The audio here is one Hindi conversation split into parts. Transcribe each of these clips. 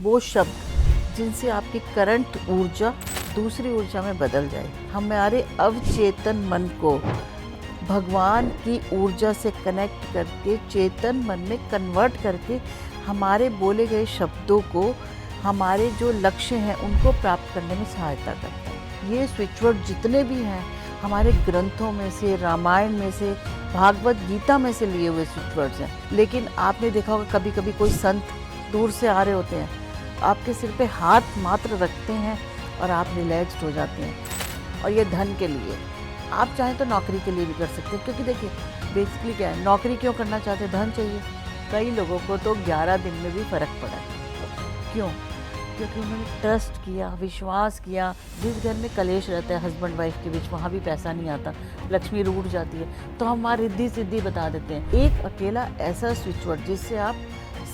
वो शब्द जिनसे आपकी करंट ऊर्जा दूसरी ऊर्जा में बदल जाए। हमारे अवचेतन मन को भगवान की ऊर्जा से कनेक्ट करके चेतन मन में कन्वर्ट करके हमारे बोले गए शब्दों को हमारे जो लक्ष्य हैं उनको प्राप्त करने में सहायता करता है। ये स्विच वर्ड जितने भी हैं हमारे ग्रंथों में से, रामायण में से, भागवत गीता में से लिए हुए स्विच वर्ड्स हैं। लेकिन आपने देखा होगा कभी कभी कोई संत दूर से आ रहे होते हैं, आपके सिर पे हाथ मात्र रखते हैं और आप रिलैक्स्ड हो जाते हैं। और ये धन के लिए, आप चाहें तो नौकरी के लिए भी कर सकते हैं। क्योंकि देखिए बेसिकली क्या है, नौकरी क्यों करना चाहते हैं? धन चाहिए। कई लोगों को तो 11 दिन में भी फ़र्क पड़ा है। क्यों? क्योंकि उन्होंने ट्रस्ट किया, विश्वास किया। जिस घर में कलेश रहता है हस्बैंड वाइफ के बीच, वहाँ भी पैसा नहीं आता, लक्ष्मी रूठ जाती है। तो हम वहाँ रिद्धि सिद्धि बता देते हैं। एक अकेला ऐसा स्विच वर्ड जिससे आप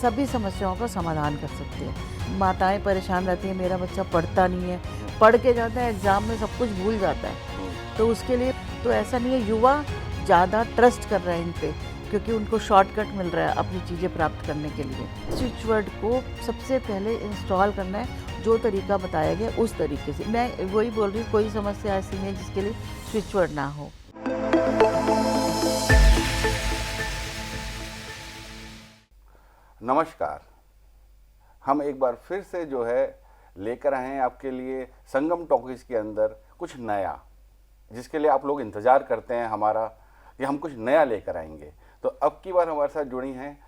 सभी समस्याओं का समाधान कर सकते हैं। माताएं परेशान रहती हैं, मेरा बच्चा पढ़ता नहीं है, पढ़ के जाता है एग्ज़ाम में सब कुछ भूल जाता है। तो उसके लिए तो ऐसा नहीं है, युवा ज़्यादा ट्रस्ट कर रहे हैं इन पे क्योंकि उनको शॉर्टकट मिल रहा है अपनी चीज़ें प्राप्त करने के लिए। स्विच वर्ड को सबसे पहले इंस्टॉल करना है, जो तरीका बताया गया उस तरीके से। मैं वही बोल रही हूँ, कोई समस्या ऐसी नहीं जिसके लिए स्विच वर्ड ना हो। नमस्कार, हम एक बार फिर से जो है लेकर आए हैं आपके लिए संगम टॉकीज के अंदर कुछ नया, जिसके लिए आप लोग इंतज़ार करते हैं हमारा कि हम कुछ नया लेकर आएंगे। तो अब की बार हमारे साथ जुड़ी हैं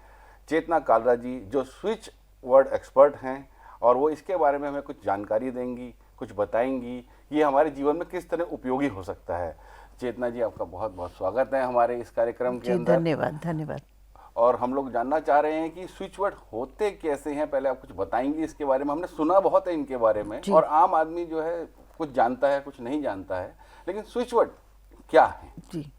चेतना कालरा जी, जो स्विच वर्ड एक्सपर्ट हैं, और वो इसके बारे में हमें कुछ जानकारी देंगी, कुछ बताएंगी, ये हमारे जीवन में किस तरह उपयोगी हो सकता है। चेतना जी, आपका बहुत बहुत स्वागत है हमारे इस कार्यक्रम के अंदर। धन्यवाद धन्यवाद। और हम लोग जानना चाह रहे हैं कि स्विच वर्ड होते कैसे हैं, पहले आप कुछ बताएंगी इसके बारे में। हमने सुना बहुत है इनके बारे में, और आम आदमी जो है कुछ जानता है कुछ नहीं जानता है, लेकिन स्विच वर्ड क्या है? जी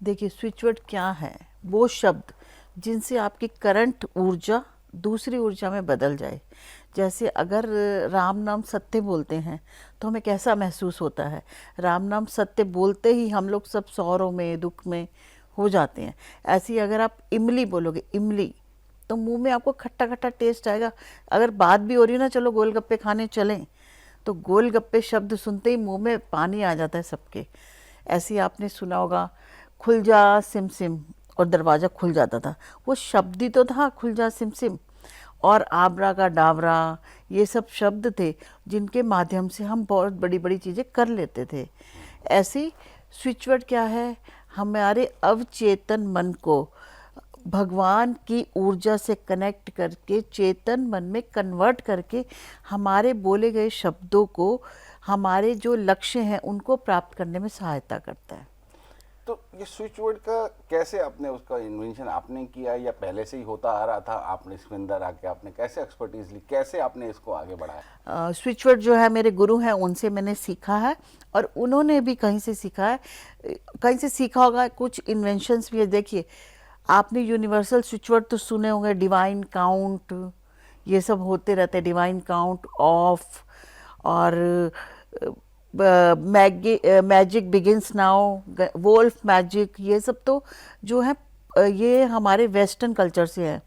देखिए, स्विच वर्ड क्या है? वो शब्द जिनसे आपकी करंट ऊर्जा दूसरी ऊर्जा में बदल जाए। जैसे अगर राम नाम सत्य बोलते हैं तो हमें कैसा महसूस होता है? राम नाम सत्य बोलते ही हम लोग सब सौरों में, दुख में हो जाते हैं। ऐसे ही अगर आप इमली बोलोगे, इमली, तो मुंह में आपको खट्टा खट्टा टेस्ट आएगा। अगर बात भी हो रही है ना, चलो गोलगप्पे खाने चलें, तो गोलगप्पे शब्द सुनते ही मुंह में पानी आ जाता है सबके। ऐसे ही आपने सुना होगा, खुल जा सिम सिम, और दरवाज़ा खुल जाता था। वो शब्द ही तो था, खुल जा सिम सिम। और आबरा का डाबरा, ये सब शब्द थे जिनके माध्यम से हम बहुत बड़ी बड़ी चीज़ें कर लेते थे। ऐसी स्विच वर्ड क्या है? हमारे अवचेतन मन को भगवान की ऊर्जा से कनेक्ट करके चेतन मन में कन्वर्ट करके हमारे बोले गए शब्दों को हमारे जो लक्ष्य हैं उनको प्राप्त करने में सहायता करता है। तो ये स्विच वर्ड का कैसे आपने उसका इन्वेंशन आपने किया, या पहले से ही होता आ रहा था, आपने इसके अंदर आके आपने कैसे एक्सपर्टीज ली, कैसे आपने इसको आगे बढ़ाया? स्विच वर्ड जो है मेरे गुरु हैं, उनसे मैंने सीखा है, और उन्होंने भी कहीं से सीखा है, कहीं से सीखा होगा। कुछ इन्वेंशंस भी है। देखिए, आपने यूनिवर्सल स्विच वर्ड तो सुने होंगे, डिवाइन काउंट, ये सब होते रहते हैं, डिवाइन काउंट ऑफ, और magic begins now, wolf magic, ये सब तो जो है ये हमारे वेस्टर्न कल्चर से है।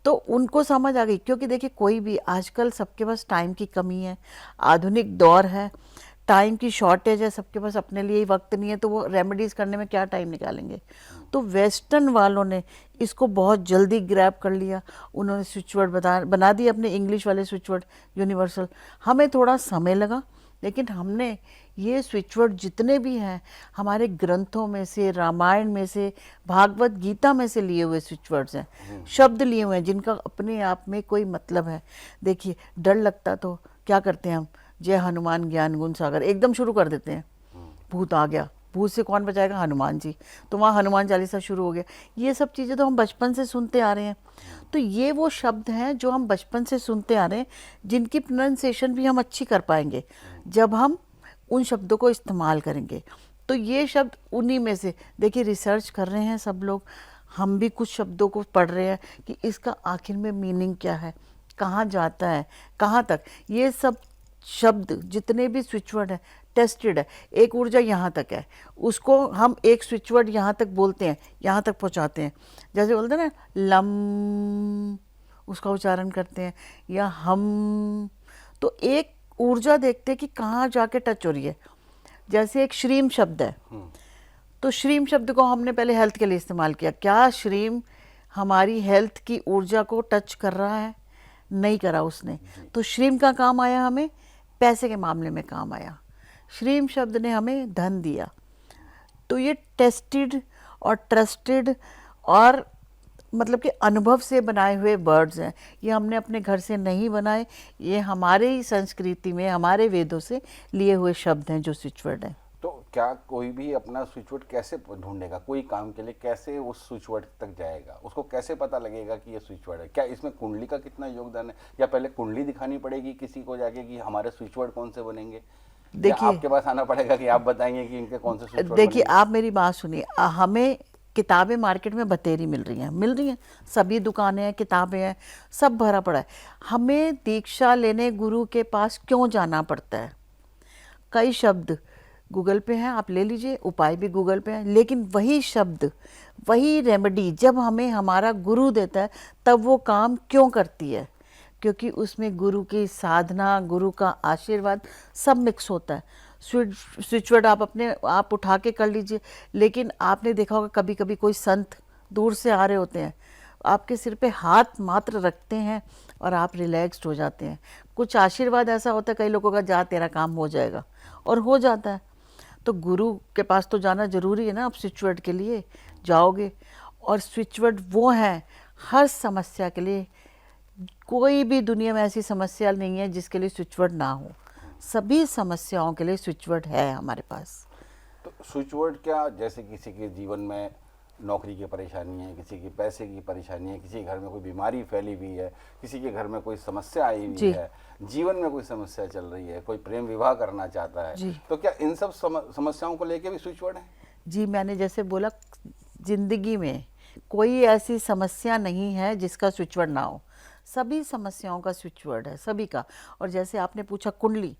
तो उनको समझ आ गई, क्योंकि देखिए कोई भी आजकल सबके पास टाइम की कमी है, आधुनिक दौर है, टाइम की शॉर्टेज है, सबके पास अपने लिए ही वक्त नहीं है, तो वो रेमेडीज़ करने में क्या टाइम निकालेंगे। तो वेस्टर्न वालों ने इसको बहुत जल्दी ग्रैब कर लिया, उन्होंने स्विच वर्ड बना दिए अपने इंग्लिश वाले स्विच वर्ड यूनिवर्सल। हमें थोड़ा समय लगा, लेकिन हमने ये स्विच वर्ड जितने भी हैं हमारे ग्रंथों में से, रामायण में से, भागवत गीता में से लिए हुए स्विच वर्ड्स हैं, शब्द लिए हुए हैं जिनका अपने आप में कोई मतलब है। देखिए, डर लगता तो क्या करते हैं हम? जय हनुमान ज्ञान गुण सागर एकदम शुरू कर देते हैं। भूत आ गया, भूत से कौन बचाएगा? हनुमान जी। तो वहाँ हनुमान चालीसा शुरू हो गया। ये सब चीज़ें तो हम बचपन से सुनते आ रहे हैं। तो ये वो शब्द हैं जो हम बचपन से सुनते आ रहे हैं, जिनकी प्रोनाउंसिएशन भी हम अच्छी कर पाएंगे जब हम उन शब्दों को इस्तेमाल करेंगे। तो ये शब्द उन्हीं में से, देखिए रिसर्च कर रहे हैं सब लोग, हम भी कुछ शब्दों को पढ़ रहे हैं कि इसका आखिर में मीनिंग क्या है, कहाँ जाता है, कहाँ तक। ये सब शब्द जितने भी स्विच वर्ड है टेस्टेड है। एक ऊर्जा यहाँ तक है, उसको हम एक स्विच वर्ड यहाँ तक बोलते हैं, यहाँ तक पहुँचाते हैं। जैसे बोलते हैं ना लम, उसका उच्चारण करते हैं, या हम, तो एक ऊर्जा देखते हैं कि कहाँ जाके टच हो रही है। जैसे एक श्रीम शब्द है, तो श्रीम शब्द को हमने पहले हेल्थ के लिए इस्तेमाल किया। क्या श्रीम हमारी हेल्थ की ऊर्जा को टच कर रहा है? नहीं करा उसने। तो श्रीम का काम आया हमें, पैसे के मामले में काम आया। श्रीम शब्द ने हमें धन दिया। तो ये टेस्टेड और ट्रस्टेड और मतलब कि अनुभव से बनाए हुए वर्ड्स हैं। ये हमने अपने घर से नहीं बनाए, ये हमारे ही संस्कृति में, हमारे वेदों से लिए हुए शब्द हैं जो स्विच वर्ड हैं। तो क्या कोई भी अपना स्विच वर्ड कैसे ढूंढेगा? कोई काम के लिए कैसे उस स्विच वर्ड तक जाएगा? उसको कैसे पता लगेगा कि ये स्विच वर्ड है? क्या इसमें कुंडली का कितना योगदान है, या पहले कुंडली दिखानी पड़ेगी किसी को जाके कि हमारे स्विच वर्ड कौन से बनेंगे? देखिए, आपके पास आना पड़ेगा कि आप बताएंगे कि इनके कौन से स्विच वर्ड देखिए बनेंगे? आप मेरी बात सुनिए, हमें किताबें मार्केट में बतेरी मिल रही हैं, सभी दुकानें हैं, किताबें हैं, सब भरा पड़ा है। हमें दीक्षा लेने गुरु के पास क्यों जाना पड़ता है? कई शब्द गूगल पे हैं, आप ले लीजिए, उपाय भी गूगल पे हैं, लेकिन वही शब्द, वही रेमेडी जब हमें हमारा गुरु देता है तब वो काम क्यों करती है? क्योंकि उसमें गुरु की साधना, गुरु का आशीर्वाद सब मिक्स होता है। स्विच वर्ड आप उठा के कर लीजिए, लेकिन आपने देखा होगा कभी कभी कोई संत दूर से आ रहे होते हैं, आपके सिर पे हाथ मात्र रखते हैं और आप रिलैक्स्ड हो जाते हैं। कुछ आशीर्वाद ऐसा होता है कई लोगों का, जा तेरा काम हो जाएगा, और हो जाता है। तो गुरु के पास तो जाना जरूरी है ना। आप स्विच वर्ड के लिए जाओगे, और स्विच वर्ड वो हैं हर समस्या के लिए। कोई भी दुनिया में ऐसी समस्या नहीं है जिसके लिए स्विच वर्ड ना हो। सभी समस्याओं के लिए स्विच वर्ड है हमारे पास। तो स्विच वर्ड क्या, जैसे किसी के जीवन में नौकरी की परेशानी है, किसी की पैसे की परेशानी है, किसी के घर में कोई बीमारी फैली हुई है, किसी के घर में कोई समस्या आई हुई है, जीवन में कोई समस्या चल रही है, कोई प्रेम विवाह करना चाहता है, तो क्या इन सब समस्याओं को लेके भी स्विच वर्ड है? जी, मैंने जैसे बोला, जिंदगी में कोई ऐसी समस्या नहीं है जिसका स्विच वर्ड ना हो। सभी समस्याओं का स्विच वर्ड है, सभी का। और जैसे आपने पूछा कुंडली,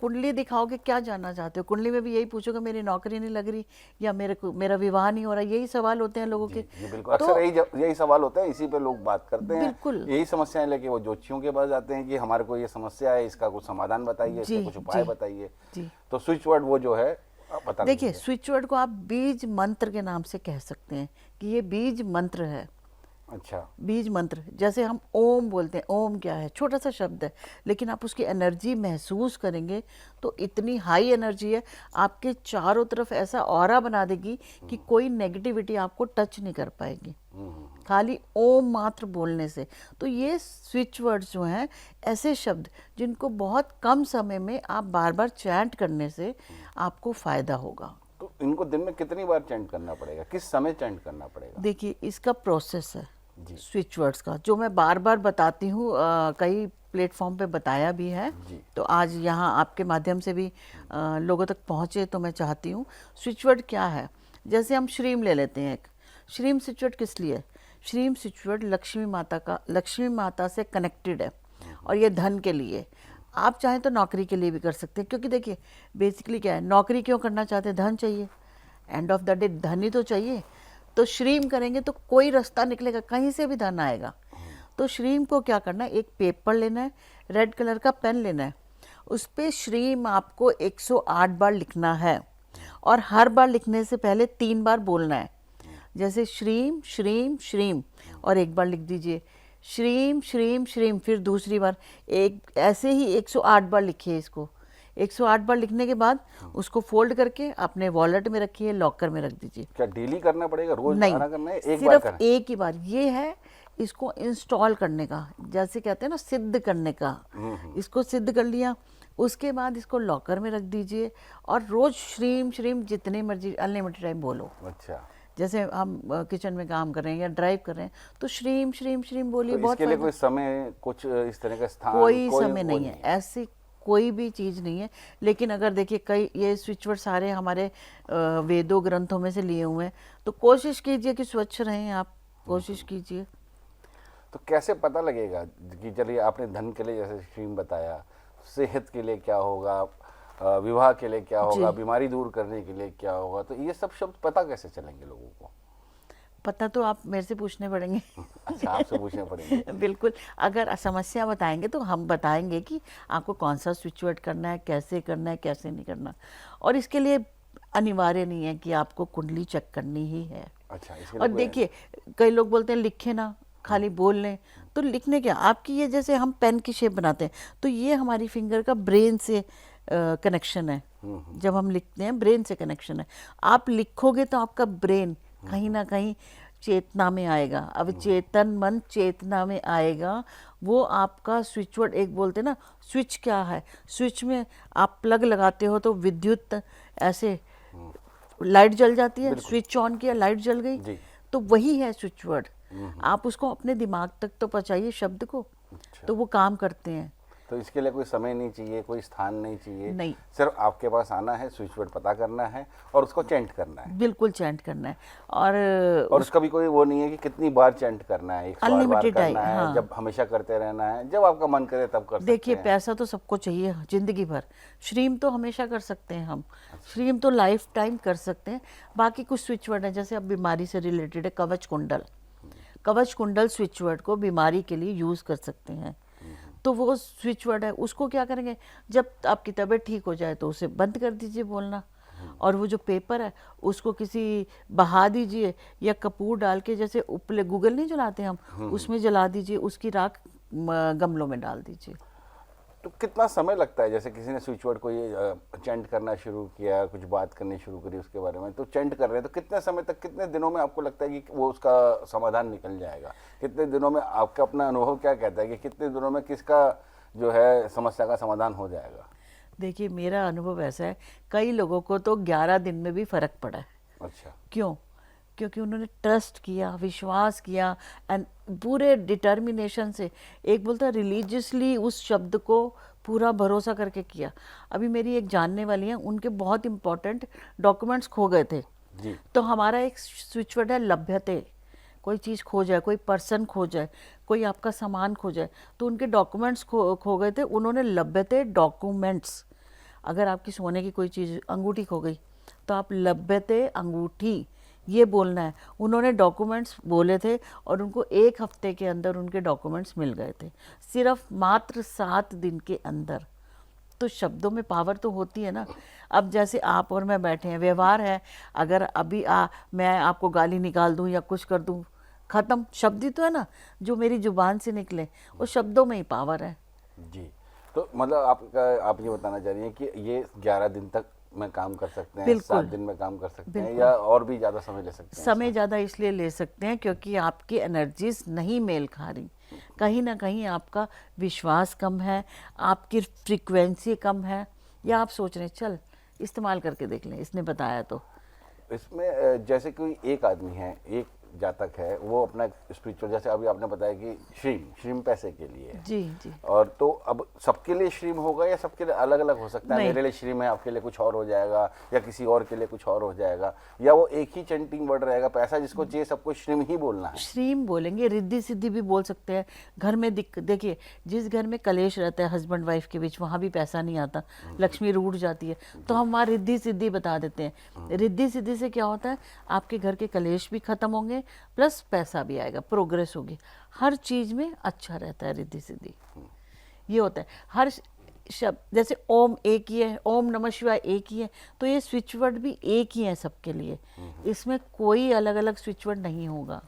कुंडली दिखाओगे, क्या जानना चाहते हो? कुंडली में भी यही पूछोगे मेरी नौकरी नहीं लग रही, या मेरा विवाह नहीं हो रहा, यही सवाल होते हैं लोगों के। जी बिल्कुल, अक्सर यही सवाल होते हैं, इसी पे लोग बात करते हैं। बिल्कुल, यही समस्याएं लेके वो ज्योतिषियों के पास जाते हैं कि हमारे को ये समस्या है, इसका कुछ समाधान बताइए, इसके कुछ उपाय बताइए। तो स्विच वर्ड वो जो है बता देखिए, स्विच वर्ड को आप बीज मंत्र के नाम से कह सकते हैं कि ये बीज मंत्र है। अच्छा, बीज मंत्र, जैसे हम ओम बोलते हैं, ओम क्या है? छोटा सा शब्द है, लेकिन आप उसकी एनर्जी महसूस करेंगे तो इतनी हाई एनर्जी है, आपके चारों तरफ ऐसा ऑरा बना देगी कि कोई नेगेटिविटी आपको टच नहीं कर पाएगी, खाली ओम मात्र बोलने से। तो ये स्विच वर्ड्स जो हैं, ऐसे शब्द जिनको बहुत कम समय में आप बार बार चैंट करने से आपको फायदा होगा। तो इनको दिन में कितनी बार चैंट करना पड़ेगा, किस समय चैंट करना पड़ेगा? देखिए, इसका प्रोसेस है स्विच वर्ड्स का, जो मैं बार बार बताती हूँ, कई प्लेटफॉर्म पे बताया भी है, तो आज यहाँ आपके माध्यम से भी लोगों तक पहुँचे, तो मैं चाहती हूँ। स्विच वर्ड क्या है? जैसे हम श्रीम ले लेते हैं, एक श्रीम स्विच वर्ड किस लिए? श्रीम स्विच वर्ड लक्ष्मी माता से कनेक्टेड है, और ये धन के लिए। आप चाहें तो नौकरी के लिए भी कर सकते हैं, क्योंकि देखिए बेसिकली क्या है, नौकरी क्यों करना चाहते हैं? धन चाहिए, एंड ऑफ द डे धन ही तो चाहिए। तो श्रीम करेंगे तो कोई रास्ता निकलेगा, कहीं से भी धन आएगा। तो श्रीम को क्या करना है, एक पेपर लेना है, रेड कलर का पेन लेना है, उस पर श्रीम आपको 108 बार लिखना है, और हर बार लिखने से पहले 3 बार बोलना है। जैसे श्रीम श्रीम श्रीम, और एक बार लिख दीजिए श्रीम श्रीम श्रीम, फिर दूसरी बार, एक ऐसे ही 108 बार लिखिए इसको। 108 बार लिखने के बाद उसको फोल्ड करके अपने वॉलेट में रखिए, लॉकर में रख दीजिए। क्या डेली करना पड़ेगा, रोज नहीं, करना है? सिर्फ एक ही बार। ये है इसको इंस्टॉल करने का, जैसे कहते हैं ना सिद्ध करने का। इसको सिद्ध कर लिया, उसके बाद इसको लॉकर में रख दीजिए, और रोज श्रीम श्रीम जितने मर्जी अनलिमिटेड टाइम बोलो। अच्छा, जैसे हम किचन में काम कर रहे हैं या ड्राइव कर रहे हैं तो श्रीम श्रीम श्रीम बोलिए। तो बहुत इसके लिए कोई समय, कुछ इस तरह का स्थान, कोई समय नहीं है, ऐसी कोई भी चीज़ नहीं है। लेकिन अगर देखिए, कई ये स्विच वर्ड सारे हमारे वेदों ग्रंथों में से लिए हुए हैं, तो कोशिश कीजिए कि स्वच्छ रहें, आप कोशिश कीजिए। तो कैसे पता लगेगा कि चलिए आपने धन के लिए जैसे श्रीम बताया, सेहत के लिए क्या होगा, विवाह के लिए क्या होगा, बीमारी दूर करने के लिए क्या होगा, तो ये सब शब्द पता कैसे चलेंगे लोगों को? पता तो आप मेरे से पूछने पड़ेंगे। अच्छा, आपसे पूछने पड़ेंगे। बिल्कुल, अगर समस्या बताएंगे तो हम बताएंगे कि आपको कौन सा स्विच वर्ड करना है, कैसे नहीं करना। और इसके लिए अनिवार्य नहीं है कि आपको कुंडली चेक करनी ही है। अच्छा, इसके और लिए कोई देखिए, कई लोग बोलते हैं लिखे ना, खाली बोल लें। तो लिखने क्या, आपकी ये जैसे हम पेन की शेप बनाते हैं, तो ये हमारी फिंगर का ब्रेन से कनेक्शन है। जब हम लिखते हैं ब्रेन से कनेक्शन है। आप लिखोगे तो आपका ब्रेन कहीं ना कहीं चेतना में आएगा। अब चेतन मन चेतना में आएगा, वो आपका स्विच वर्ड। एक बोलते हैं ना, स्विच क्या है, स्विच में आप प्लग लगाते हो तो विद्युत ऐसे लाइट जल जाती है, स्विच ऑन किया लाइट जल गई। जी। तो वही है स्विच वर्ड। आप उसको अपने दिमाग तक तो पहुंचाइए शब्द को, अच्छा। तो वो काम करते हैं। तो इसके लिए कोई समय नहीं चाहिए, कोई स्थान नहीं चाहिए, नहीं। सिर्फ आपके पास आना है, स्विच वर्ड पता करना है और उसको चेंट करना है। बिल्कुल चैंट करना है। और उसका भी कोई वो नहीं है कि कितनी बार चेंट करना है, 108 बार Unlimited करना है, है, हाँ। जब हमेशा करते रहना है, जब आपका मन करे तब कर सकते देखिए, हैं। पैसा तो सबको चाहिए जिंदगी भर। श्रीम तो हमेशा कर सकते हैं हम, श्रीम तो लाइफ टाइम कर सकते हैं। बाकी कुछ स्विच वर्ड है, जैसे अब बीमारी से रिलेटेड है, कवच कुंडल। कवच कुंडल स्विच वर्ड को बीमारी के लिए यूज कर सकते हैं। तो वो स्विच वर्ड है, उसको क्या करेंगे, जब आपकी तबीयत ठीक हो जाए तो उसे बंद कर दीजिए बोलना। और वो जो पेपर है उसको किसी बहा दीजिए, या कपूर डाल के, जैसे उपले गूगल नहीं जलाते हम, उसमें जला दीजिए, उसकी राख गमलों में डाल दीजिए। तो कितना समय लगता है, जैसे किसी ने स्विच वर्ड को ये चेंट करना शुरू किया, कुछ बात करनी शुरू करी उसके बारे में, तो चेंट कर रहे हैं, तो कितने समय तक, कितने दिनों में आपको लगता है कि वो उसका समाधान निकल जाएगा? कितने दिनों में, आपका अपना अनुभव क्या कहता है कि कितने दिनों में किसका जो है समस्या का समाधान हो जाएगा? देखिए, मेरा अनुभव ऐसा है, कई लोगों को तो 11 दिन में भी फर्क पड़ा है। अच्छा। क्यों? क्योंकि उन्होंने ट्रस्ट किया, विश्वास किया, एंड पूरे डिटर्मिनेशन से, एक बोलता है रिलीजियसली, उस शब्द को पूरा भरोसा करके किया। अभी मेरी एक जानने वाली है, उनके बहुत इंपॉर्टेंट डॉक्यूमेंट्स खो गए थे। जी। तो हमारा एक स्विच वर्ड है लभ्यते। कोई चीज़ खो जाए, कोई पर्सन खो जाए, कोई आपका सामान खो जाए, तो उनके डॉक्यूमेंट्स खो गए थे। उन्होंने लभ्यते डॉक्यूमेंट्स, अगर आपकी सोने की कोई चीज़, अंगूठी खो गई, तो आप लभ्यते अंगूठी ये बोलना है। उन्होंने डॉक्यूमेंट्स बोले थे और उनको 1 हफ्ते के अंदर उनके डॉक्यूमेंट्स मिल गए थे, सिर्फ मात्र 7 दिन के अंदर। तो शब्दों में पावर तो होती है ना। अब जैसे आप और मैं बैठे हैं, व्यवहार है। अगर अभी मैं आपको गाली निकाल दूं या कुछ कर दूं, खत्म। शब्द ही तो है ना, जो मेरी जुबान से निकले, वो शब्दों में ही पावर है। जी। तो मतलब आप ये बताना चाह रही हैं कि ये 11 दिन तक में काम कर सकते हैं, बिल्कुल। 7 दिन में काम कर सकते हैं, बिल्कुल। या और भी ज़्यादा समय ले सकते हैं? समय ज़्यादा इसलिए ले सकते हैं क्योंकि आपकी एनर्जीज नहीं मेल खा रही। कहीं ना कहीं आपका विश्वास कम है, आपकी फ्रीक्वेंसी कम है, या आप सोच रहे हैं चल इस्तेमाल करके देख लें, इसने बताया तो। इसमें जैसे कोई एक आदमी है, एक जातक है, वो अपना स्पिरिचुअल, जैसे अभी आपने बताया कि श्रीम पैसे के लिए है। जी जी। और तो अब सबके लिए श्रीम होगा या सबके लिए अलग अलग हो सकता है? नहीं। मेरे लिए श्रीम है, आपके लिए कुछ और हो जाएगा, या किसी और के लिए कुछ और हो जाएगा, या वो एक ही चैंटिंग वर्ड रहेगा, पैसा जिसको चाहिए सबको श्रीम ही बोलना है? श्रीम बोलेंगे, रिद्धि सिद्धि भी बोल सकते हैं। घर में देखिए, जिस घर में कलेश रहता है हस्बैंड वाइफ के बीच, वहाँ भी पैसा नहीं आता, लक्ष्मी रूठ जाती है, तो हम वहाँ रिद्धि सिद्धि बता देते हैं। रिद्धि सिद्धि से क्या होता है, आपके घर के कलेश भी खत्म होंगे, प्लस पैसा भी आएगा, प्रोग्रेस होगी, हर चीज में अच्छा रहता है रिद्धि सिद्धि। ये होता है हर शब्द, जैसे ओम एक ही है, ओम नमः शिवाय एक ही है, तो ये स्विच वर्ड भी एक ही है सबके लिए। इसमें कोई अलग अलग स्विच वर्ड नहीं होगा।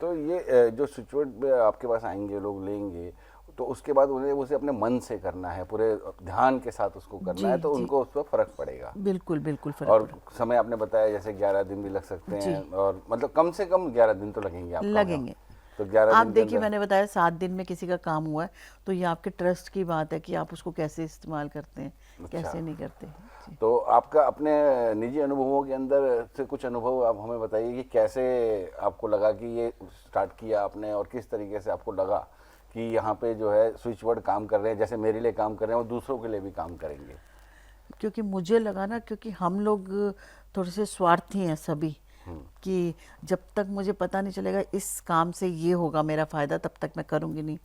तो ये जो स्विच वर्ड आपके पास आएंगे, लोग लेंगे, तो उसके बाद उन्हें उसे अपने मन से करना है, पूरे ध्यान के साथ उसको करना है, तो उनको उस पर फर्क पड़ेगा। बिल्कुल बिल्कुल फर्क और समय आपने बताया जैसे 11 दिन भी लग सकते हैं, और मतलब कम से कम 11 दिन तो लगेंगे आपको। लगेंगे। तो 11 आप दिन के देखिए, अंदर- मैंने बताया 7 दिन में किसी का काम हुआ है, तो ये आपके ट्रस्ट की बात है कि आप उसको कैसे इस्तेमाल करते हैं, कैसे नहीं करते। जी। तो आपका अपने निजी अनुभवों के अंदर से कुछ अनुभव आप हमें बताइए कि कैसे आपको लगा कि ये स्टार्ट किया आपने, और किस तरीके से आपको लगा कि यहाँ पे जो है स्विच वर्ड काम कर रहे हैं, जैसे मेरे लिए काम कर रहे हैं, वो दूसरों के लिए भी काम करेंगे? क्योंकि मुझे लगा ना, क्योंकि हम लोग थोड़े से स्वार्थी हैं सभी, कि जब तक मुझे पता नहीं चलेगा इस काम से ये होगा मेरा फ़ायदा, तब तक मैं करूँगी नहीं।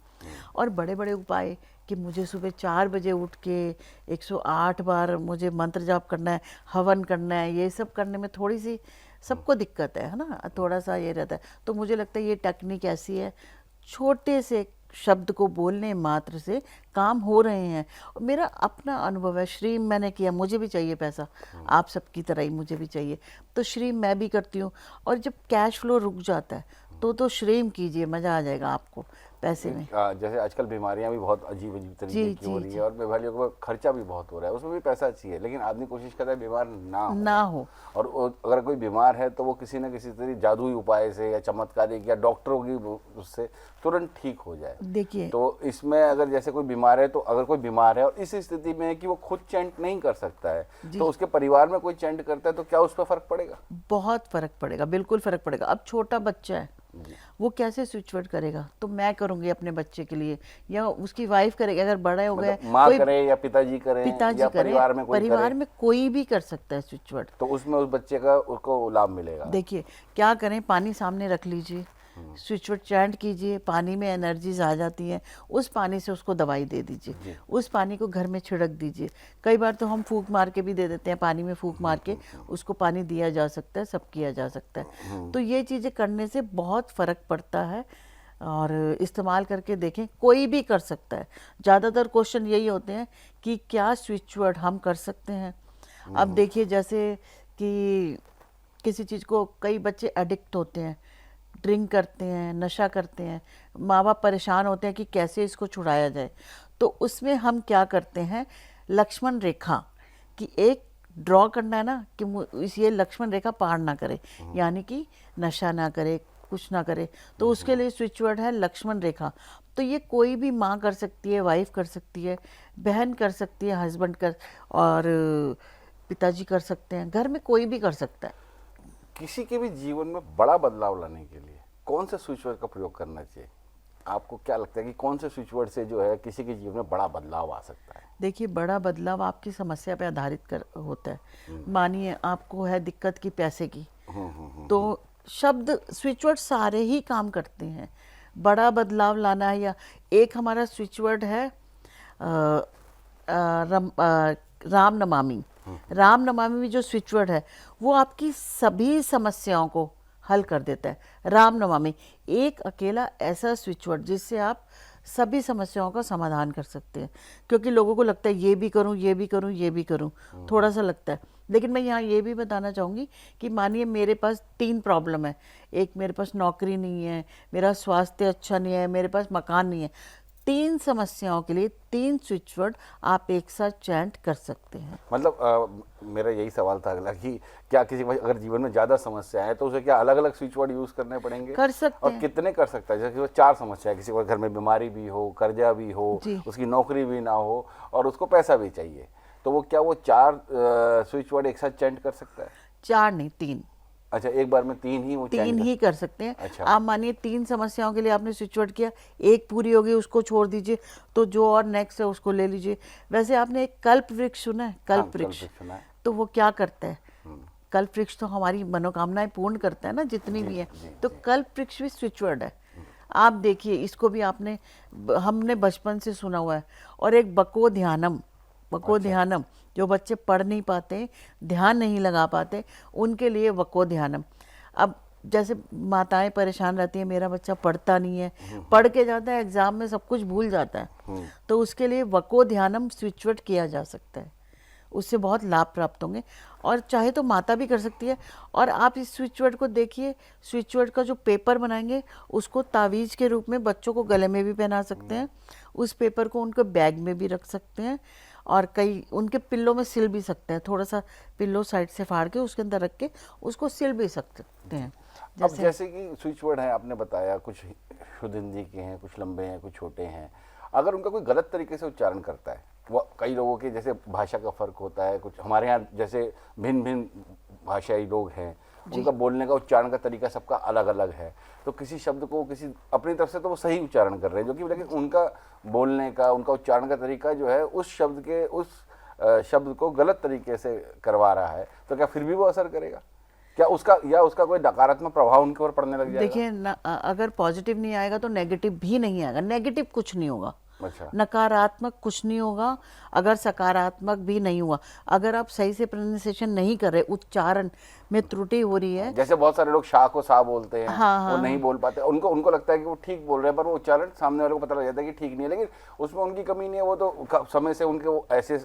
और बड़े बड़े उपाय कि मुझे सुबह 4 बजे उठ के 108 बार मुझे मंत्र जाप करना है, हवन करना है, ये सब करने में थोड़ी सी सबको दिक्कत है ना, थोड़ा सा ये रहता है। तो मुझे लगता है ये टेक्निक ऐसी है, छोटे से शब्द को बोलने मात्र से काम हो रहे हैं। और मेरा अपना अनुभव है, श्री मैंने किया, मुझे भी चाहिए पैसा, आप सबकी तरह ही मुझे भी चाहिए, तो श्री मैं भी करती हूँ। और जब कैश फ्लो रुक जाता है तो श्रीम कीजिए, मज़ा आ जाएगा आपको पैसे में। जैसे आजकल बीमारियां भी बहुत अजीब अजीब तरीके जी, की हो जी, रही जी। है और बीमारियों का खर्चा भी बहुत हो रहा है, उसमें भी पैसा चाहिए, लेकिन आदमी कोशिश करता है बीमार ना हो। और अगर कोई बीमार है तो वो किसी न किसी तरह जादुई उपाय से या चमत्कारिक या डॉक्टरों की उससे तुरंत ठीक हो जाए। देखिए, तो इसमें अगर जैसे कोई बीमार है, तो अगर कोई बीमार है और इस स्थिति में है कि वो खुद चेंट नहीं कर सकता है, तो उसके परिवार में कोई चेंट करता है, तो क्या उस पर फर्क पड़ेगा? बहुत फर्क पड़ेगा, बिल्कुल फर्क पड़ेगा। अब छोटा बच्चा है, वो कैसे स्विच वर्ड करेगा? तो मैं करूंगी अपने बच्चे के लिए, या उसकी वाइफ करेगी। अगर बड़ा हो गया, मतलब माँ करे या पिताजी करें या करे, परिवार में कोई परिवार करे, में कोई भी कर सकता है स्विच वर्ड। तो उसमें उस बच्चे का उसको लाभ मिलेगा। देखिए क्या करें, पानी सामने रख लीजिए, स्विच वर्ड चैंट कीजिए, पानी में एनर्जीज आ जाती हैं, उस पानी से उसको दवाई दे दीजिए, उस पानी को घर में छिड़क दीजिए। कई बार तो हम फूंक मार के भी दे देते हैं, पानी में फूंक मार के उसको पानी दिया जा सकता है, सब किया जा सकता है। तो ये चीज़ें करने से बहुत फ़र्क पड़ता है, और इस्तेमाल करके देखें, कोई भी कर सकता है। ज़्यादातर क्वेश्चन यही होते हैं कि क्या स्विच वर्ड हम कर सकते हैं। अब देखिए, जैसे कि किसी चीज़ को कई बच्चे एडिक्ट होते हैं, ड्रिंक करते हैं, नशा करते हैं, माँ बाप परेशान होते हैं कि कैसे इसको छुड़ाया जाए। तो उसमें हम क्या करते हैं, लक्ष्मण रेखा कि एक ड्रॉ करना है ना, कि ये लक्ष्मण रेखा पार ना करे, यानी कि नशा ना करे, कुछ ना करे। तो उसके लिए स्विच वर्ड है लक्ष्मण रेखा। तो ये कोई भी माँ कर सकती है, वाइफ कर सकती है, बहन कर सकती है, हस्बैंड कर, और पिताजी कर सकते हैं, घर में कोई भी कर सकता है। किसी के भी जीवन में बड़ा बदलाव लाने के लिए कौन से स्विच वर्ड का प्रयोग करना चाहिए? आपको क्या लगता है कि कौन से स्विच वर्ड से जो है किसी के जीवन में बड़ा बदलाव आ सकता है? देखिए, बड़ा बदलाव आपकी समस्या पे आधारित होता है। मानिए आपको है दिक्कत की पैसे की, तो शब्द स्विच वर्ड सारे ही काम करते हैं। बड़ा बदलाव लाना है, या एक हमारा स्विच वर्ड है राम नमामि। राम नमामि में जो स्विच वर्ड है वो आपकी सभी समस्याओं को हल कर देता है। राम नमामि एक अकेला ऐसा स्विच वर्ड जिससे आप सभी समस्याओं का समाधान कर सकते हैं। क्योंकि लोगों को लगता है ये भी करूं, ये भी करूं, ये भी करूं, थोड़ा सा लगता है। लेकिन मैं यहाँ ये भी बताना चाहूँगी कि मानिए मेरे पास 3 प्रॉब्लम है। एक, मेरे पास नौकरी नहीं है, मेरा स्वास्थ्य अच्छा नहीं है, मेरे पास मकान नहीं है। 3 समस्याओं के लिए 3 स्विच वर्ड आप एक साथ चैंट कर सकते हैं। मतलब मेरा यही सवाल था अगला कि क्या किसी को अगर जीवन में ज़्यादा समस्या है तो उसे क्या अलग अलग स्विच वर्ड यूज़ करने पड़ेंगे? कर सकते और हैं। कितने कर सकता है? जैसे वो 4 समस्या है, किसी को घर में बीमारी भी हो, कर्जा भी हो, उसकी नौकरी भी ना हो और उसको पैसा भी चाहिए, तो वो क्या वो 4 स्विच वर्ड एक साथ चैंट कर सकता है? 4 नहीं, 3। अच्छा, एक बार में 3 ही वो चैंट 3 ही कर सकते हैं। अच्छा। आप मानिए 3 समस्याओं के लिए आपने स्विच वर्ड किया, एक पूरी होगी उसको छोड़ दीजिए, तो जो और नेक्स्ट है उसको ले लीजिए। वैसे आपने एक कल्प वृक्ष सुना है? कल्प वृक्ष, सुना है। तो वो क्या करता है? कल्प वृक्ष तो हमारी मनोकामनाएं पूर्ण करता है ना, जितनी भी है। तो कल्प वृक्ष भी स्विच वर्ड है। आप देखिए, इसको भी हमने बचपन से सुना हुआ है। और एक बको ध्यानम, वको ध्यानम, जो बच्चे पढ़ नहीं पाते, ध्यान नहीं लगा पाते, उनके लिए वको ध्यानम। अब जैसे माताएं परेशान रहती हैं, मेरा बच्चा पढ़ता नहीं है, पढ़ के जाता है, एग्जाम में सब कुछ भूल जाता है, तो उसके लिए वको ध्यानम स्विच वर्ड किया जा सकता है। उससे बहुत लाभ प्राप्त होंगे। और चाहे तो माता भी कर सकती है। और आप इस स्विच वर्ड को देखिए, स्विच वर्ड का जो पेपर बनाएंगे उसको तावीज़ के रूप में बच्चों को गले में भी पहना सकते हैं। उस पेपर को उनके बैग में भी रख सकते हैं, और कई उनके पिल्लों में सिल भी सकते हैं। थोड़ा सा पिल्लो साइड से फाड़ के उसके अंदर रख के उसको सिल भी सकते हैं। अब जैसे कि स्विच वर्ड है, आपने बताया कुछ शुद्ध हिंदी के हैं, कुछ लंबे हैं, कुछ छोटे हैं। अगर उनका कोई गलत तरीके से उच्चारण करता है, वो कई लोगों के जैसे भाषा का फ़र्क होता है, कुछ हमारे यहाँ जैसे भिन्न भिन्न भाषाई लोग हैं, उनका बोलने का उच्चारण का तरीका सबका अलग अलग है। तो किसी शब्द को किसी अपनी तरफ से तो वो सही उच्चारण कर रहे हैं, जो कि लेकिन उनका बोलने का, उनका उच्चारण का तरीका जो है उस शब्द के उस शब्द को गलत तरीके से करवा रहा है, तो क्या फिर भी वो असर करेगा? क्या उसका कोई नकारात्मक प्रभाव उनके ऊपर पड़ने लग जाएगा? देखिए, अगर पॉजिटिव नहीं आएगा तो नेगेटिव भी नहीं आएगा। नेगेटिव कुछ नहीं होगा, अच्छा। नकारात्मक कुछ नहीं होगा, अगर सकारात्मक भी नहीं हुआ। अगर आप सही से प्रोनाउंसिएशन नहीं कर रहे, उच्चारण में त्रुटि हो रही है। जैसे बहुत सारे लोग शाह को शाह बोलते हैं, हाँ वो हाँ नहीं हाँ, बोल पाते, उनको उनको लगता है कि वो ठीक बोल रहे हैं, पर वो उच्चारण सामने वाले को पता लग जाता है कि ठीक नहीं है, लेकिन उसमें उनकी कमी नहीं है, वो तो समय से उनके वो ऐसे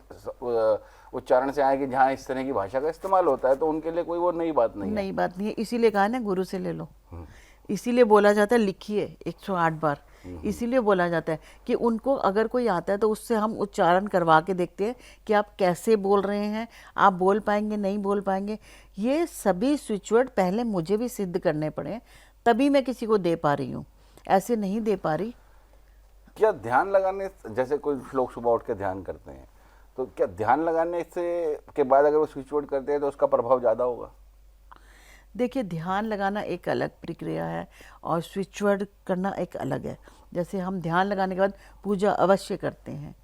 उच्चारण से आए कि जहाँ इस तरह की भाषा का इस्तेमाल होता है, तो उनके लिए कोई वो नई बात नहीं है। नई बात नहीं है। इसीलिए कहा ना गुरु से ले लो, इसीलिए बोला जाता है लिखिए 108 बार। इसीलिए बोला जाता है कि उनको अगर कोई आता है तो उससे हम उच्चारण करवा के देखते हैं कि आप कैसे बोल रहे हैं, आप बोल पाएंगे नहीं बोल पाएंगे। ये सभी स्विच वर्ड पहले मुझे भी सिद्ध करने पड़े, तभी मैं किसी को दे पा रही हूँ, ऐसे नहीं दे पा रही। क्या ध्यान लगाने, जैसे कोई लोग सुबह उठ के ध्यान करते हैं, तो क्या ध्यान लगाने से के बाद अगर वो स्विच वर्ड करते हैं तो उसका प्रभाव ज़्यादा होगा? देखिए, ध्यान लगाना एक अलग प्रक्रिया है और स्विच वर्ड करना एक अलग है। जैसे हम ध्यान लगाने के बाद पूजा अवश्य करते हैं,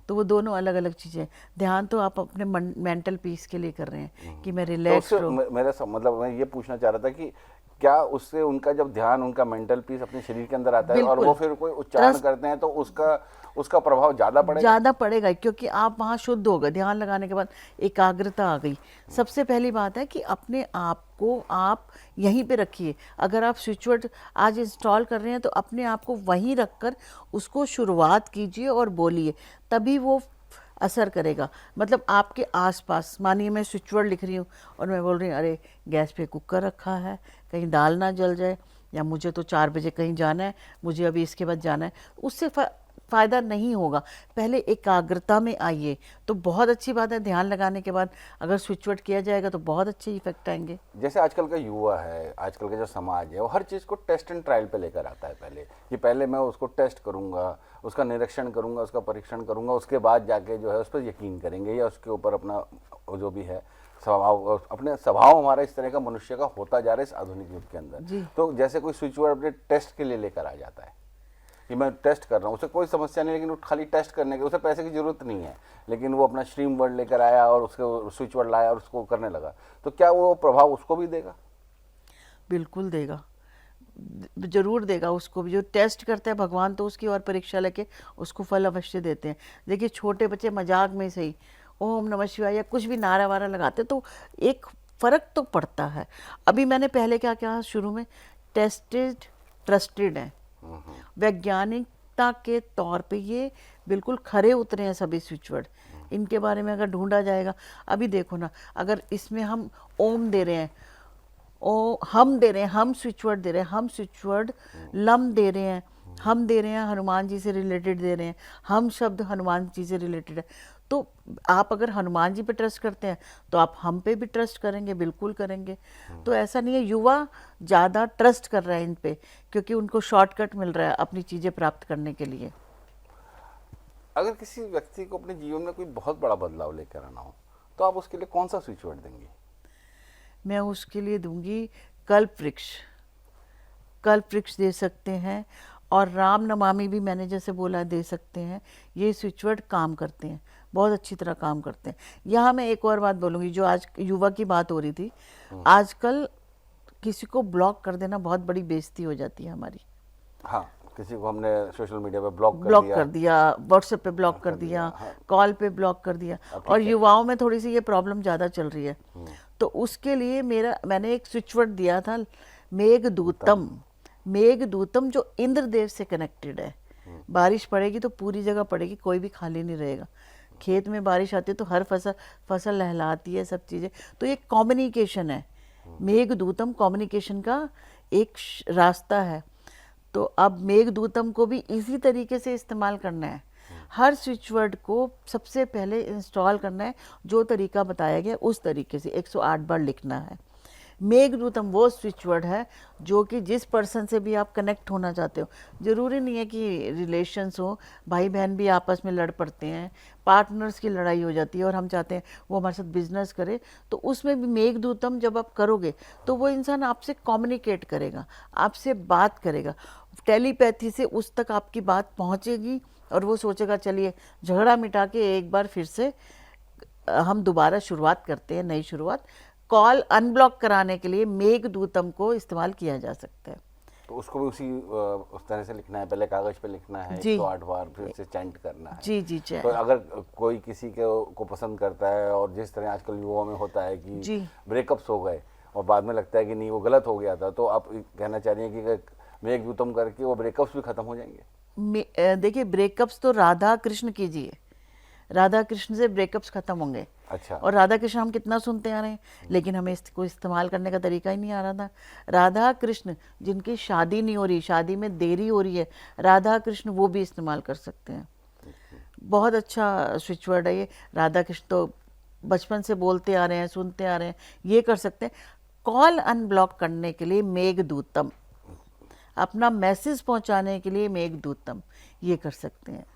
तो वो दोनों अलग अलग चीज़ें हैं। ध्यान तो आप अपने मेंटल पीस के लिए कर रहे हैं कि मैं तो रिलैक्स उससे रहूं। मेरा मतलब मैं ये पूछना चाह रहा था कि क्या उससे उनका जब ध्यान, उनका मेंटल पीस अपने शरीर के अंदर आता है और वो बिल्कुल, फिर कोई उच्चारण करते हैं, तो उसका उसका प्रभाव ज़्यादा पड़ेगा? ज़्यादा पड़ेगा, क्योंकि आप वहाँ शुद्ध हो गए। ध्यान लगाने के बाद एकाग्रता आ गई। सबसे पहली बात है कि अपने आप को आप यहीं पे रखिए। अगर आप स्विच वर्ड आज इंस्टॉल कर रहे हैं तो अपने आप को वहीं रखकर उसको शुरुआत कीजिए और बोलिए, तभी वो असर करेगा। मतलब आपके आसपास, मानिए मैं स्विच वर्ड लिख रही हूँ और मैं बोल रही हूँ अरे गैस पे कुकर रखा है, कहीं दाल ना जल जाए, या मुझे तो 4 बजे कहीं जाना है, मुझे अभी इसके बाद जाना है, उससे फ़ायदा नहीं होगा। पहले एकाग्रता में आइए, तो बहुत अच्छी बात है। ध्यान लगाने के बाद अगर स्विच वर्ड किया जाएगा तो बहुत अच्छे इफेक्ट आएंगे। जैसे आजकल का युवा है, आजकल का जो समाज है, वो हर चीज़ को टेस्ट एंड ट्रायल पे लेकर आता है। पहले कि पहले मैं उसको टेस्ट करूंगा, उसका निरीक्षण करूंगा, उसका परीक्षण करूंगा, उसके बाद जाके जो है उस पर यकीन करेंगे, या उसके ऊपर अपना जो भी है स्वभाव, अपने स्वभाव हमारा इस तरह का मनुष्य का होता जा रहा है इस आधुनिक युग के अंदर। जी। तो जैसे कोई स्विच वर्ड अपने टेस्ट के लिए लेकर आ जाता है कि मैं टेस्ट कर रहा हूँ, उसे कोई समस्या नहीं, लेकिन वो खाली टेस्ट करने के, उसे पैसे की जरूरत नहीं है, लेकिन वो अपना स्ट्रीम वर्ड लेकर आया और उसके स्विच वर्ड लाया और उसको करने लगा, तो क्या वो प्रभाव उसको भी देगा? बिल्कुल देगा, जरूर देगा उसको भी। जो टेस्ट करता है भगवान, तो उसकी और परीक्षा लेके उसको फल अवश्य देते हैं। देखिए, छोटे बच्चे मजाक में सही ओम नमः शिवाय या कुछ भी नारा वारा लगाते, तो एक फ़र्क तो पड़ता है। अभी मैंने पहले क्या कहा शुरू में, टेस्टेड ट्रस्टेड है, वैज्ञानिकता के तौर पे ये बिल्कुल खरे उतरे हैं सभी स्विच वर्ड। इनके बारे में अगर ढूंढा जाएगा, अभी देखो ना, अगर इसमें हम ओम दे रहे हैं, ओ हम दे रहे हैं, हम स्विच वर्ड दे रहे हैं, हम स्विच वर्ड लम दे रहे हैं, हम दे रहे हैं हनुमान जी से रिलेटेड दे रहे हैं, हम शब्द हनुमान जी से रिलेटेड है। तो आप अगर हनुमान जी पे ट्रस्ट करते हैं तो आप हम पे भी ट्रस्ट करेंगे, बिल्कुल करेंगे। तो ऐसा नहीं है, युवा ज़्यादा ट्रस्ट कर रहा है इन पे, क्योंकि उनको शॉर्टकट मिल रहा है अपनी चीज़ें प्राप्त करने के लिए। अगर किसी व्यक्ति को अपने जीवन में कोई बहुत बड़ा बदलाव लेकर आना हो, तो आप उसके लिए कौन सा स्विच वर्ड देंगे? मैं उसके लिए दूंगी कल्प वृक्ष। कल्प वृक्ष दे सकते हैं, और राम नमामि भी मैंने जैसे बोला दे सकते हैं। ये स्विच वर्ड काम करते हैं, बहुत अच्छी तरह काम करते हैं। यहाँ मैं एक और बात बोलूँगी, जो आज युवा की बात हो रही थी, आजकल किसी को ब्लॉक कर देना बहुत बड़ी बेइज्जती हो जाती है हमारी। हाँ, किसी को हमने सोशल मीडिया पे ब्लॉक कर दिया, व्हाट्सएप पे ब्लॉक कर दिया, हाँ। कॉल पे ब्लॉक कर दिया, और युवाओं में थोड़ी सी ये प्रॉब्लम ज़्यादा चल रही है। तो उसके लिए मैंने एक स्विच वर्ड दिया था, मेघदूतम। मेघदूतम जो इंद्रदेव से कनेक्टेड है। बारिश पड़ेगी तो पूरी जगह पड़ेगी, कोई भी खाली नहीं रहेगा। खेत में बारिश आती है तो हर फसल लहलाती है, सब चीज़ें। तो ये कम्युनिकेशन है, मेघदूतम कम्युनिकेशन का एक रास्ता है। तो अब मेघदूतम को भी इसी तरीके से इस्तेमाल करना है। हर स्विच वर्ड को सबसे पहले इंस्टॉल करना है, जो तरीका बताया गया उस तरीके से 108 बार लिखना है। मेघदूतम वो स्विच वर्ड है जो कि जिस पर्सन से भी आप कनेक्ट होना चाहते हो, ज़रूरी नहीं है कि रिलेशंस हो, भाई बहन भी आपस में लड़ पड़ते हैं, पार्टनर्स की लड़ाई हो जाती है और हम चाहते हैं वो हमारे साथ बिजनेस करे, तो उसमें भी मेघदूतम जब आप करोगे तो वो इंसान आपसे कम्युनिकेट करेगा, आपसे बात करेगा, टेलीपैथी से उस तक आपकी बात पहुंचेगी और वो सोचेगा चलिए झगड़ा मिटा के एक बार फिर से हम दोबारा शुरुआत करते हैं, नई शुरुआत। कॉल अनब्लॉक कराने के लिए मेघदूतम को इस्तेमाल किया जा सकता है। तो उसको भी उस तरह से लिखना है, पहले कागज पे लिखना है जी। 108 बार, फिर से चैंट करना है। जी जी तो अगर कोई किसी को पसंद करता है, और जिस तरह आजकल युवाओं में होता है कि जी। ब्रेकअप्स हो गए और बाद में लगता है कि नहीं वो गलत हो गया था, तो आप कहना चाह रही हैं कि मेघदूतम करके वो ब्रेकअप्स भी खत्म हो जाएंगे? देखिए, ब्रेकअप्स तो राधा कृष्ण कीजिए, राधा कृष्ण से ब्रेकअप्स खत्म होंगे। अच्छा। और राधा कृष्ण हम कितना सुनते आ रहे हैं, लेकिन हमें इसको इस्तेमाल करने का तरीका ही नहीं आ रहा था। राधा कृष्ण जिनकी शादी नहीं हो रही, शादी में देरी हो रही है, राधा कृष्ण वो भी इस्तेमाल कर सकते हैं। बहुत अच्छा स्विच वर्ड है ये। राधा कृष्ण तो बचपन से बोलते आ रहे हैं, सुनते आ रहे हैं, ये कर सकते हैं। कॉल अनब्लॉक करने के लिए मेघदूतम, अपना मैसेज पहुंचाने के लिए मेघदूतम, ये कर सकते हैं।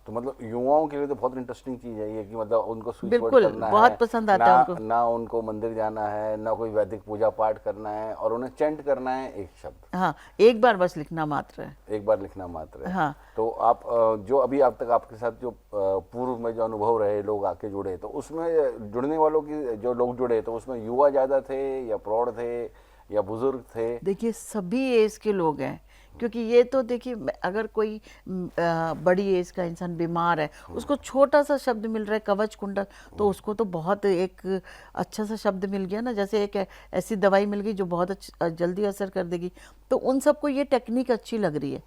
तो मतलब युवाओं के लिए तो बहुत इंटरेस्टिंग चीज़ है ये, कि मतलब उनको स्विच वर्ड बिल्कुल, करना बहुत है, पसंद आता ना है उनको। ना उनको मंदिर जाना है, ना कोई वैदिक पूजा पाठ करना है, और उन्हें चैंट करना है एक शब्द, हाँ, एक बार बस लिखना मात्र है। एक बार लिखना मात्र है। हाँ। तो आप जो अभी अब तक आपके साथ जो पूर्व में जो अनुभव रहे, लोग आके जुड़े, तो उसमें जुड़ने वालों की जो लोग जुड़े, तो उसमें युवा ज़्यादा थे या प्रौढ़ थे या बुजुर्ग थे? देखिए, सभी एज के लोग हैं, क्योंकि ये तो देखिए, अगर कोई बड़ी एज का इंसान बीमार है, उसको छोटा सा शब्द मिल रहा है कवच कुंडल, तो उसको तो बहुत एक अच्छा सा शब्द मिल गया ना, जैसे एक ऐसी दवाई मिल गई जो बहुत जल्दी असर कर देगी। तो उन सबको ये टेक्निक अच्छी लग रही है,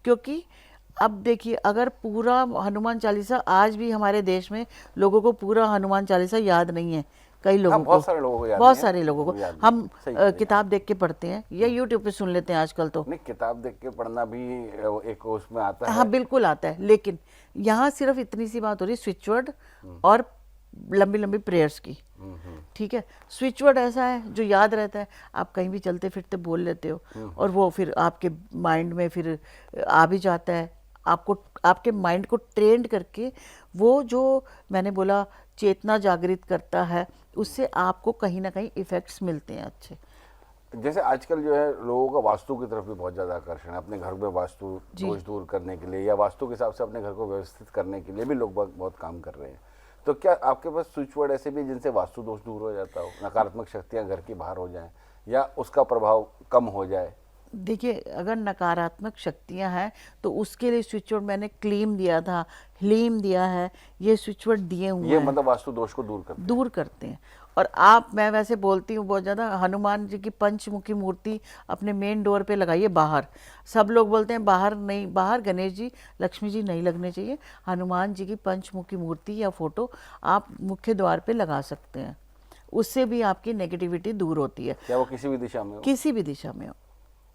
क्योंकि अब देखिए, अगर पूरा हनुमान चालीसा, आज भी हमारे देश में लोगों को पूरा हनुमान चालीसा याद नहीं है, कई लोगों को, बहुत सारे लोगों को याद बहुत नहीं है, सारे लोगों को। याद नहीं हम है, सही कह रही हैं किताब देख के पढ़ते हैं या यूट्यूब पे सुन लेते हैं आजकल तो। नहीं, किताब देख के पढ़ना भी एक उसमें आता है। हाँ, बिल्कुल आता है, लेकिन यहाँ सिर्फ इतनी सी बात हो रही है, स्विच वर्ड और लंबी लंबी प्रेयर्स की। ठीक है, स्विच वर्ड ऐसा है जो याद रहता है, आप कहीं भी चलते फिरते बोल लेते हो, और वो फिर आपके माइंड में फिर आ भी जाता है। आपको, आपके माइंड को ट्रेंड करके, वो जो मैंने बोला चेतना जागृत करता है, उससे आपको कहीं ना कहीं इफेक्ट्स मिलते हैं अच्छे। जैसे आजकल जो है लोगों का वास्तु की तरफ भी बहुत ज़्यादा आकर्षण है, अपने घर में वास्तु जी। दोष दूर करने के लिए, या वास्तु के हिसाब से अपने घर को व्यवस्थित करने के लिए भी लोग बहुत काम कर रहे हैं। तो क्या आपके पास स्विच वर्ड ऐसे भी जिनसे वास्तु दोष दूर हो जाता हो, नकारात्मक शक्तियाँ घर की बाहर हो जाएं, या उसका प्रभाव कम हो जाए? देखिए, अगर नकारात्मक शक्तियां हैं तो उसके लिए स्विच वर्ड मैंने क्लीम दिया था, ह्लीम दिया है, ये स्विच वर्ड दिए हुए ये हैं, मतलब वास्तु दोष को दूर करते हैं। और आप, मैं वैसे बोलती हूँ बहुत ज़्यादा, हनुमान जी की पंचमुखी मूर्ति अपने मेन डोर पे लगाइए बाहर। सब लोग बोलते हैं बाहर नहीं, बाहर गणेश जी, लक्ष्मी जी नहीं लगने चाहिए, हनुमान जी की पंचमुखी मूर्ति या फोटो आप मुख्य द्वार पे लगा सकते हैं। उससे भी आपकी नेगेटिविटी दूर होती है। क्या वो किसी भी दिशा में हो? किसी भी दिशा में हो,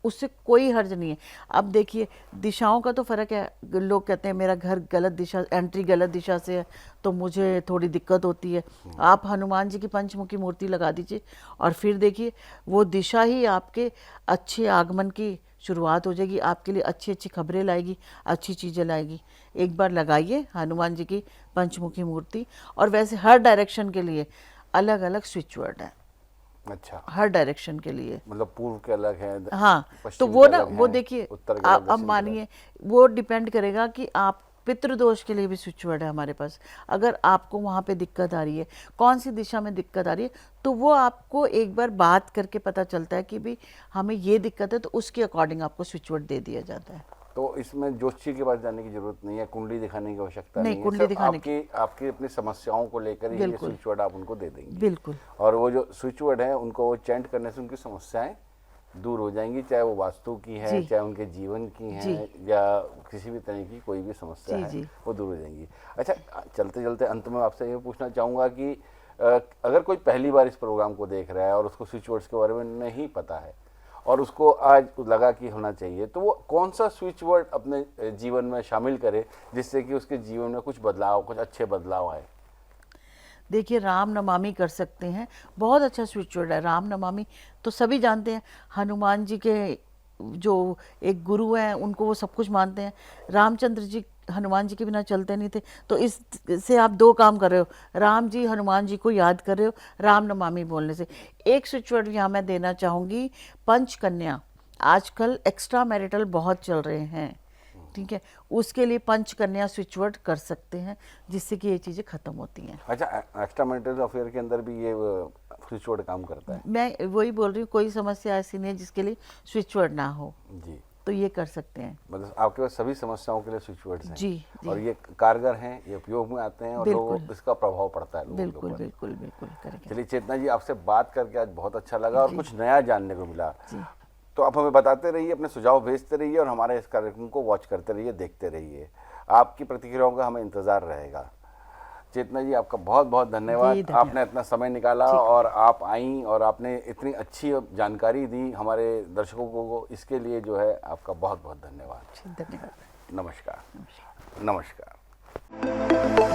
उससे कोई हर्ज नहीं है। अब देखिए, दिशाओं का तो फर्क है। लोग कहते हैं मेरा घर गलत दिशा, एंट्री गलत दिशा से है, तो मुझे थोड़ी दिक्कत होती है। आप हनुमान जी की पंचमुखी मूर्ति लगा दीजिए, और फिर देखिए, वो दिशा ही आपके अच्छे आगमन की शुरुआत हो जाएगी, आपके लिए अच्छी अच्छी खबरें लाएगी, अच्छी चीज़ें लाएगी। एक बार लगाइए हनुमान जी की पंचमुखी मूर्ति। और वैसे हर डायरेक्शन के लिए अलग अलग स्विच वर्ड है, अच्छा, हर डायरेक्शन के लिए। मतलब पूर्व के अलग है, हाँ, तो पश्चिम वो के ना, अलग वो हैं, देखिए, उत्तर के अलग, अब दक्षिण के अलग। मानिए, वो डिपेंड करेगा कि आप, पितृदोष के लिए भी स्विच वर्ड है हमारे पास। अगर आपको वहाँ पे दिक्कत आ रही है, कौन सी दिशा में दिक्कत आ रही है, तो वो आपको एक बार बात करके पता चलता है कि भाई हमें ये दिक्कत है, तो उसके अकॉर्डिंग आपको स्विच वर्ड दे दिया जाता है। तो इसमें ज्योतिषी के पास जाने की जरूरत नहीं है, कुंडली दिखाने की आवश्यकता नहीं, नहीं है, कुंडली सिर्फ दिखाने आपकी अपनी समस्याओं को लेकर ही ये बिल्कुल। स्विच वर्ड आप उनको दे देंगे। बिल्कुल। और वो जो स्विच वर्ड है उनको वो चैंट करने से उनकी समस्याएं दूर हो जाएंगी, चाहे वो वास्तु की है, जी। चाहे उनके जीवन की जी। है, या किसी भी तरह की कोई भी समस्या जी, है, जी। वो दूर हो जाएंगी। अच्छा, चलते चलते अंत में आपसे ये पूछना चाहूँगा कि अगर कोई पहली बार इस प्रोग्राम को देख रहा है और उसको स्विच वर्ड्स के बारे में नहीं पता है, और उसको आज लगा कि होना चाहिए, तो वो कौन सा स्विच वर्ड अपने जीवन में शामिल करे जिससे कि उसके जीवन में कुछ बदलाव, कुछ अच्छे बदलाव आए? देखिए, राम नमामि कर सकते हैं, बहुत अच्छा स्विच वर्ड है राम नमामि, तो सभी जानते हैं। हनुमान जी के जो एक गुरु हैं, उनको वो सब कुछ मानते हैं। रामचंद्र जी हनुमान जी के बिना चलते नहीं थे, तो इससे आप दो काम कर रहे हो, राम जी हनुमान जी को याद कर रहे हो राम नमामि बोलने से। एक स्विच वर्ड यहाँ मैं देना चाहूँगी, पंचकन्या। आजकल एक्स्ट्रा मैरिटल बहुत चल रहे हैं, ठीक है, उसके लिए पंचकन्या स्विच वर्ड कर सकते हैं, जिससे कि ये चीज़ें खत्म होती हैं। अच्छा, एक्स्ट्रा मैरिटल अफेयर के अंदर भी ये स्विच वर्ड काम करता है। मैं वही बोल रही हूँ, कोई समस्या ऐसी नहीं है जिसके लिए स्विच वर्ड ना हो, जी, तो ये कर सकते हैं। मतलब आपके पास सभी समस्याओं के लिए स्विच वर्ड्स हैं। जी, जी। और ये कारगर हैं, ये उपयोग में आते हैं और लोगों बिल्कुल। इसका प्रभाव पड़ता है लोगों के बिल्कुल ऊपर। बिल्कुल बिल्कुल करेंगे। चलिए चेतना जी, आपसे बात करके आज बहुत अच्छा लगा और जी। कुछ नया जानने को मिला। जी। तो आप हमें बताते रहिए, अपने सुझाव भेजते रहिए और हमारे इस कार्यक्रम को वॉच करते रहिए, देखते रहिए। आपकी प्रतिक्रियाओं का हमें इंतज़ार रहेगा। चेतना जी, आपका बहुत बहुत जी, धन्यवाद। धन्यवाद। आपने इतना समय निकाला ठीक। और आप आईं और आपने इतनी अच्छी जानकारी दी हमारे दर्शकों को, इसके लिए जो है आपका बहुत बहुत धन्यवाद। धन्यवाद। नमस्कार। नमस्कार। नमस्कार।